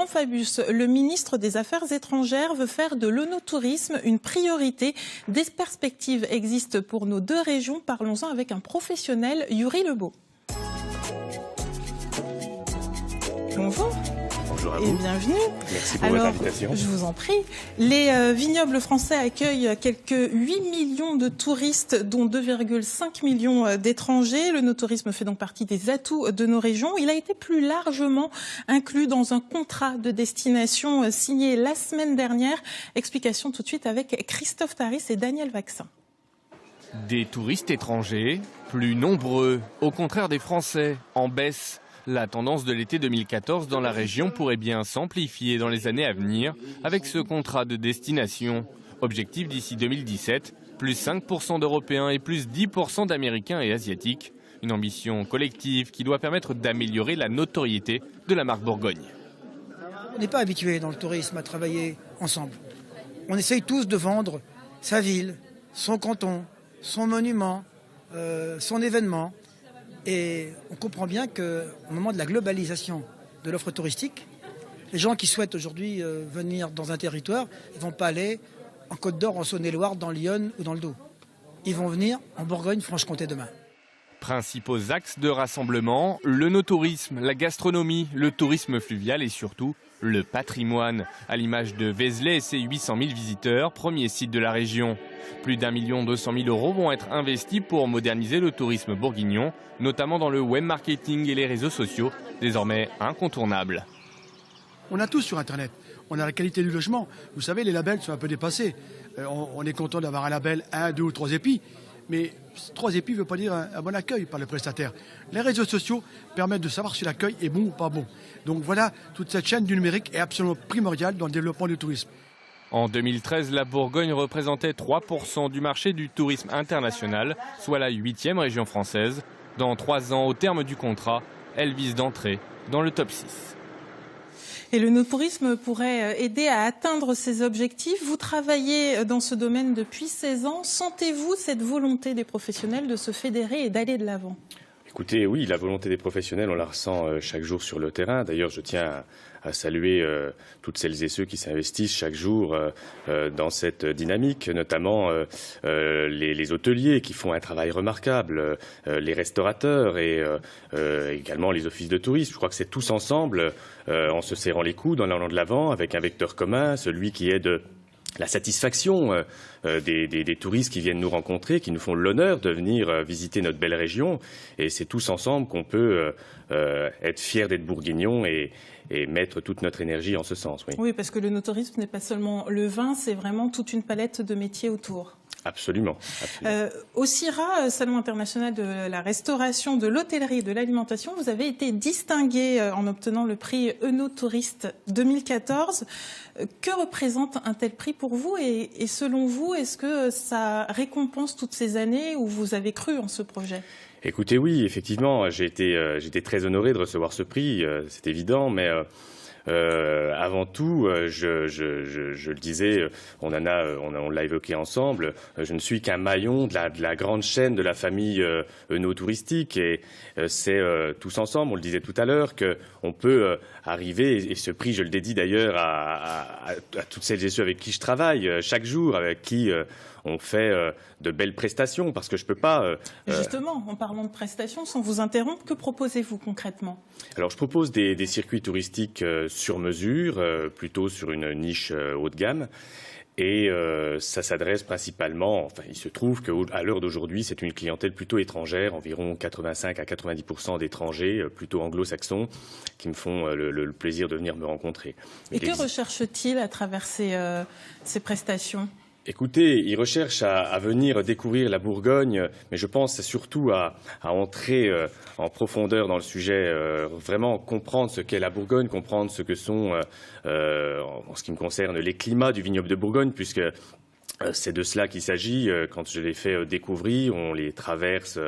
Fabius, le ministre des Affaires étrangères veut faire de l'œnotourisme une priorité. Des perspectives existent pour nos deux régions. Parlons-en avec un professionnel, Yuri Lebeau. Bonjour. Bonjour à vous. Et bienvenue. Merci pour votre invitation. Je vous en prie. Les vignobles français accueillent quelques 8 millions de touristes, dont 2,5 millions d'étrangers. L'œnotourisme fait donc partie des atouts de nos régions. Il a été plus largement inclus dans un contrat de destination signé la semaine dernière. Explication tout de suite avec Christophe Taris et Daniel Vaccin. Des touristes étrangers, plus nombreux, au contraire des Français, en baisse. La tendance de l'été 2014 dans la région pourrait bien s'amplifier dans les années à venir avec ce contrat de destination. Objectif d'ici 2017, plus 5% d'Européens et plus 10% d'Américains et Asiatiques. Une ambition collective qui doit permettre d'améliorer la notoriété de la marque Bourgogne. On n'est pas habitué dans le tourisme à travailler ensemble. On essaye tous de vendre sa ville, son canton, son monument, son événement. Et on comprend bien qu'au moment de la globalisation de l'offre touristique, les gens qui souhaitent aujourd'hui venir dans un territoire, ils ne vont pas aller en Côte d'Or, en Saône-et-Loire, dans l'Yonne ou dans le Doubs. Ils vont venir en Bourgogne-Franche-Comté demain. Principaux axes de rassemblement, l'œnotourisme, la gastronomie, le tourisme fluvial et surtout le patrimoine. À l'image de Vézelay et ses 800 000 visiteurs, premier site de la région. Plus d'1 200 000 € vont être investis pour moderniser le tourisme bourguignon, notamment dans le web marketing et les réseaux sociaux, désormais incontournables. On a tout sur Internet. On a la qualité du logement. Vous savez, les labels sont un peu dépassés. On est content d'avoir un label 1, 2 ou 3 épis. Mais 3 épis ne veut pas dire un bon accueil par le prestataire. Les réseaux sociaux permettent de savoir si l'accueil est bon ou pas bon. Donc voilà, toute cette chaîne du numérique est absolument primordiale dans le développement du tourisme. En 2013, la Bourgogne représentait 3% du marché du tourisme international, soit la 8e région française. Dans 3 ans, au terme du contrat, elle vise d'entrer dans le top 6. Et l'œnotourisme pourrait aider à atteindre ces objectifs. Vous travaillez dans ce domaine depuis 16 ans. Sentez-vous cette volonté des professionnels de se fédérer et d'aller de l'avant ? Écoutez, oui, la volonté des professionnels, on la ressent chaque jour sur le terrain. D'ailleurs, je tiens à saluer toutes celles et ceux qui s'investissent chaque jour dans cette dynamique, notamment les hôteliers qui font un travail remarquable, les restaurateurs et également les offices de tourisme. Je crois que c'est tous ensemble, en se serrant les coudes, en allant de l'avant, avec un vecteur commun, celui qui est de la satisfaction des touristes qui viennent nous rencontrer, qui nous font l'honneur de venir visiter notre belle région. Et c'est tous ensemble qu'on peut être fiers d'être bourguignons et mettre toute notre énergie en ce sens. Oui, oui, parce que l'œnotourisme n'est pas seulement le vin, c'est vraiment toute une palette de métiers autour. Absolument. Au CIRA, Salon international de la restauration, de l'hôtellerie et de l'alimentation, vous avez été distingué en obtenant le prix Œnotouriste 2014. Que représente un tel prix pour vous et selon vous, est-ce que ça récompense toutes ces années où vous avez cru en ce projet ? Écoutez, oui, effectivement, j'ai été très honoré de recevoir ce prix, c'est évident, mais avant tout, je le disais, on l'a évoqué ensemble, je ne suis qu'un maillon de la grande chaîne de la famille œnotouristique et c'est tous ensemble, on le disait tout à l'heure, qu'on peut arriver, et ce prix, je le dédie d'ailleurs à toutes celles et ceux avec qui je travaille chaque jour, avec qui on fait de belles prestations, parce que je ne peux pas... Justement, en parlant de prestations, sans vous interrompre, que proposez-vous concrètement ? Alors, je propose des circuits touristiques sur mesure, plutôt sur une niche haut de gamme. Et ça s'adresse principalement, enfin, il se trouve qu'à l'heure d'aujourd'hui, c'est une clientèle plutôt étrangère, environ 85 à 90% d'étrangers, plutôt anglo-saxons, qui me font le plaisir de venir me rencontrer. Et que recherchent-ils à travers ces prestations ? Écoutez, ils recherchent à venir découvrir la Bourgogne, mais je pense surtout à entrer en profondeur dans le sujet, vraiment comprendre ce qu'est la Bourgogne, comprendre ce que sont, en ce qui me concerne, les climats du vignoble de Bourgogne, puisque C'est de cela qu'il s'agit. Quand je les fais découvrir, on les traverse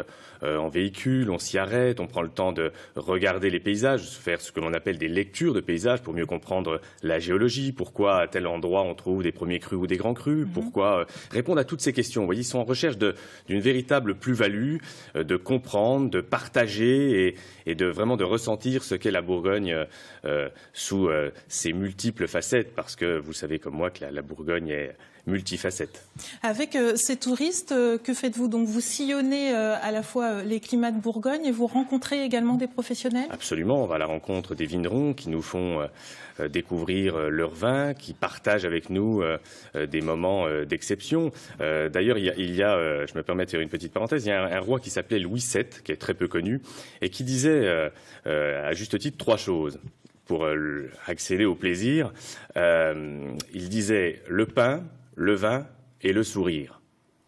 en véhicule, on s'y arrête, on prend le temps de regarder les paysages, faire ce que l'on appelle des lectures de paysages pour mieux comprendre la géologie, pourquoi à tel endroit on trouve des premiers crus ou des grands crus, pourquoi répondre à toutes ces questions. Vous voyez, ils sont en recherche d'une véritable plus-value, de comprendre, de partager et de vraiment de ressentir ce qu'est la Bourgogne sous ses multiples facettes, parce que vous savez comme moi que la Bourgogne est multifacette. Avec ces touristes, que faites-vous? Donc vous sillonnez à la fois les climats de Bourgogne et vous rencontrez également des professionnels? Absolument, on va à la rencontre des vignerons qui nous font découvrir leur vin, qui partagent avec nous des moments d'exception. D'ailleurs, il y a je me permets de faire une petite parenthèse, il y a un roi qui s'appelait Louis VII, qui est très peu connu, et qui disait à juste titre 3 choses pour accéder au plaisir. Il disait le pain, le vin et le sourire.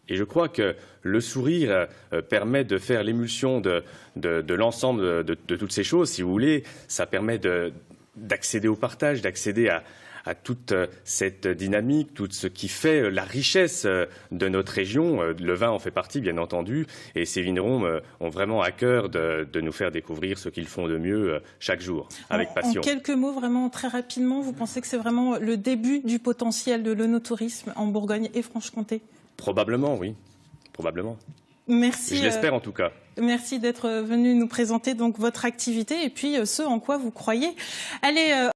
Et je crois que le sourire permet de faire l'émulsion de l'ensemble de toutes ces choses. Si vous voulez, ça permet d'accéder au partage, d'accéder à toute cette dynamique, tout ce qui fait la richesse de notre région. Le vin en fait partie, bien entendu, et ces vignerons ont vraiment à cœur de nous faire découvrir ce qu'ils font de mieux chaque jour, avec passion. En quelques mots, vraiment très rapidement, vous pensez que c'est vraiment le début du potentiel de l'œnotourisme en Bourgogne et Franche-Comté? Probablement, oui. Probablement. Merci. Je l'espère en tout cas. Merci d'être venu nous présenter donc votre activité et puis ce en quoi vous croyez. Allez.